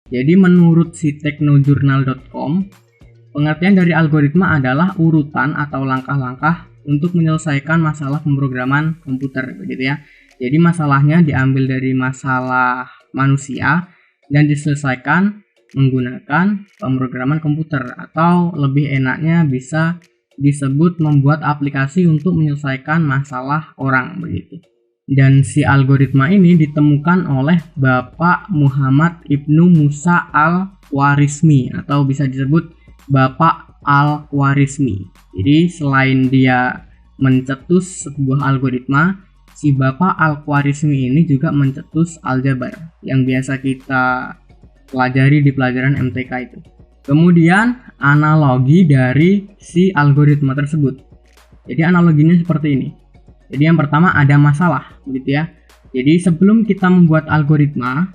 Jadi menurut si technojournal.com, pengertian dari algoritma adalah urutan atau langkah-langkah untuk menyelesaikan masalah pemrograman komputer, begitu ya. Jadi masalahnya diambil dari masalah manusia dan diselesaikan menggunakan pemrograman komputer, atau lebih enaknya bisa disebut membuat aplikasi untuk menyelesaikan masalah orang, begitu. Dan si algoritma ini ditemukan oleh Bapak Muhammad Ibnu Musa Al-Khwarizmi, atau bisa disebut Bapak Al-Khwarizmi. Jadi selain dia mencetus sebuah algoritma, si Bapak Al-Khwarizmi ini juga mencetus aljabar yang biasa kita pelajari di pelajaran MTK itu. Kemudian analogi dari si algoritma tersebut. Jadi analoginya seperti ini. Jadi yang pertama ada masalah, begitu ya. Jadi sebelum kita membuat algoritma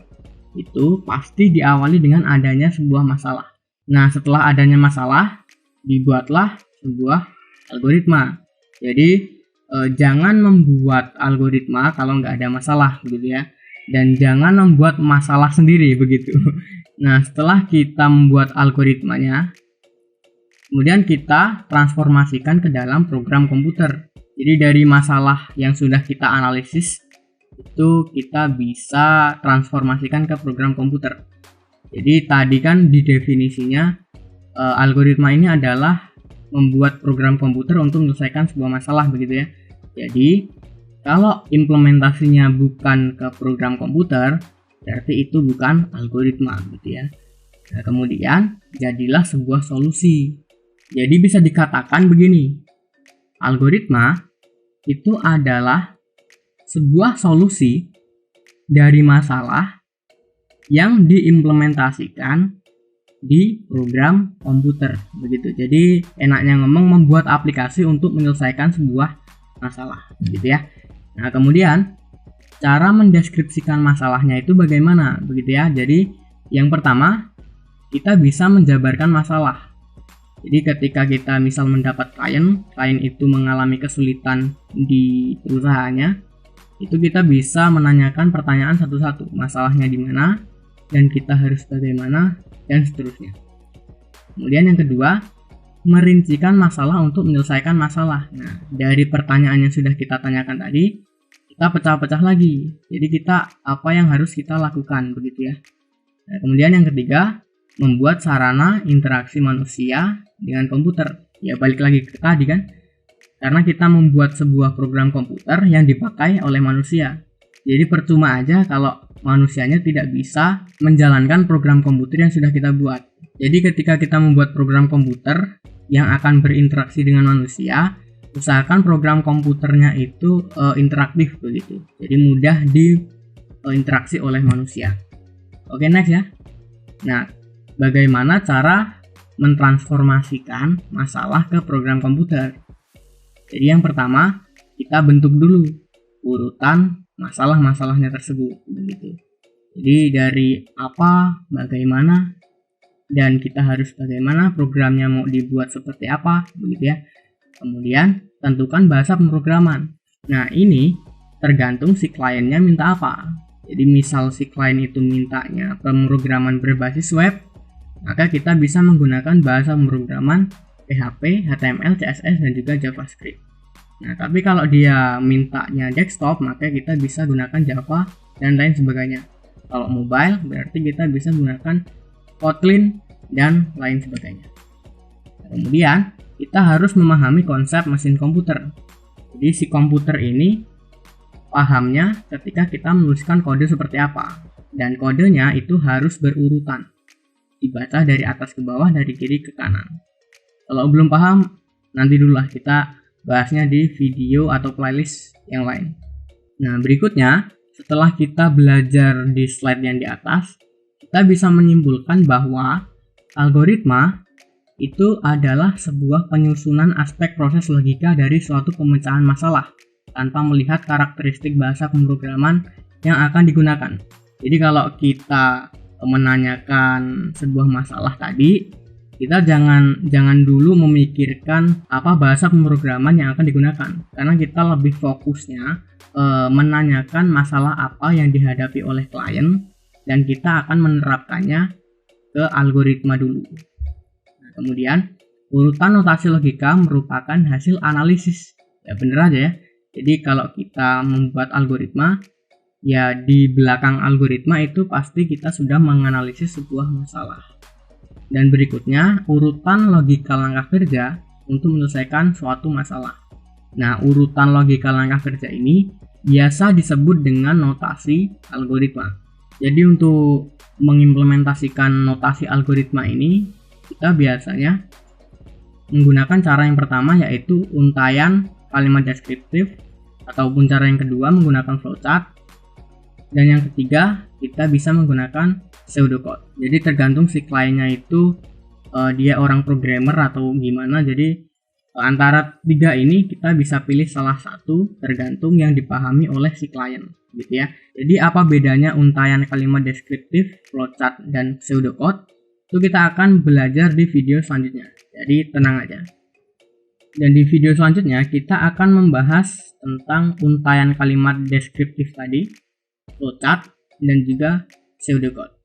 itu pasti diawali dengan adanya sebuah masalah. Nah, setelah adanya masalah dibuatlah sebuah algoritma. Jadi jangan membuat algoritma kalau nggak ada masalah, begitu ya. Dan jangan membuat masalah sendiri, begitu. Nah, setelah kita membuat algoritmanya, kemudian kita transformasikan ke dalam program komputer. Jadi dari masalah yang sudah kita analisis itu kita bisa transformasikan ke program komputer. Jadi tadi kan di definisinya algoritma ini adalah membuat program komputer untuk menyelesaikan sebuah masalah, begitu ya. Jadi kalau implementasinya bukan ke program komputer, berarti itu bukan algoritma, gitu ya. Nah, kemudian jadilah sebuah solusi. Jadi bisa dikatakan begini, algoritma itu adalah sebuah solusi dari masalah yang diimplementasikan di program komputer, begitu. Jadi enaknya ngomong membuat aplikasi untuk menyelesaikan sebuah masalah, gitu ya. Nah, kemudian cara mendeskripsikan masalahnya itu bagaimana, begitu ya. Jadi yang pertama, kita bisa menjabarkan masalah. Jadi ketika kita misal mendapat klien itu mengalami kesulitan di perusahaannya, itu kita bisa menanyakan pertanyaan satu-satu, masalahnya di mana dan kita harus bagaimana dan seterusnya. Kemudian yang kedua, merincikan masalah untuk menyelesaikan masalah. Nah, dari pertanyaan yang sudah kita tanyakan tadi, kita pecah-pecah lagi. Jadi kita apa yang harus kita lakukan, begitu ya. Nah, kemudian yang ketiga, membuat sarana interaksi manusia dengan komputer. Ya balik lagi ke tadi kan, karena kita membuat sebuah program komputer yang dipakai oleh manusia. Jadi percuma aja kalau manusianya tidak bisa menjalankan program komputer yang sudah kita buat. Jadi ketika kita membuat program komputer yang akan berinteraksi dengan manusia, usahakan program komputernya itu interaktif, begitu. Jadi mudah diinteraksi oleh manusia. Oke, next ya. Nah, bagaimana cara mentransformasikan masalah ke program komputer? Jadi yang pertama, kita bentuk dulu urutan masalah-masalahnya tersebut, begitu. Jadi dari apa, bagaimana, dan kita harus bagaimana, programnya mau dibuat seperti apa, begitu ya. Kemudian tentukan bahasa pemrograman. Nah, ini tergantung si kliennya minta apa. Jadi misal si klien itu mintanya pemrograman berbasis web, maka kita bisa menggunakan bahasa pemrograman PHP, HTML, CSS, dan juga JavaScript. Nah, tapi kalau dia mintanya desktop, maka kita bisa gunakan Java dan lain sebagainya. Kalau mobile, berarti kita bisa menggunakan Kotlin dan lain sebagainya. Kemudian, kita harus memahami konsep mesin komputer. Jadi si komputer ini pahamnya ketika kita menuliskan kode seperti apa. Dan kodenya itu harus berurutan. Dibaca dari atas ke bawah, dari kiri ke kanan. Kalau belum paham, nanti dululah kita bahasnya di video atau playlist yang lain. Nah, berikutnya, setelah kita belajar di slide yang di atas, kita bisa menyimpulkan bahwa algoritma itu adalah sebuah penyusunan aspek proses logika dari suatu pemecahan masalah tanpa melihat karakteristik bahasa pemrograman yang akan digunakan. Jadi kalau kita menanyakan sebuah masalah tadi, kita jangan dulu memikirkan apa bahasa pemrograman yang akan digunakan, karena kita lebih fokusnya menanyakan masalah apa yang dihadapi oleh klien dan kita akan menerapkannya ke algoritma dulu. Nah, kemudian urutan notasi logika merupakan hasil analisis. Ya bener aja ya. Jadi kalau kita membuat algoritma, ya di belakang algoritma itu pasti kita sudah menganalisis sebuah masalah. Dan berikutnya urutan logika langkah kerja untuk menyelesaikan suatu masalah. Nah, urutan logika langkah kerja ini biasa disebut dengan notasi algoritma. Jadi untuk mengimplementasikan notasi algoritma ini, kita biasanya menggunakan cara yang pertama, yaitu untaian kalimat deskriptif, ataupun cara yang kedua menggunakan flowchart, dan yang ketiga kita bisa menggunakan pseudocode. Jadi tergantung si kliennya itu dia orang programmer atau gimana. Jadi antara tiga ini kita bisa pilih salah satu tergantung yang dipahami oleh si klien gitu ya. Jadi apa bedanya untaian kalimat deskriptif, flowchart, dan pseudocode? Itu kita akan belajar di video selanjutnya. Jadi tenang aja. Dan di video selanjutnya kita akan membahas tentang untaian kalimat deskriptif tadi, flowchart, dan juga pseudocode.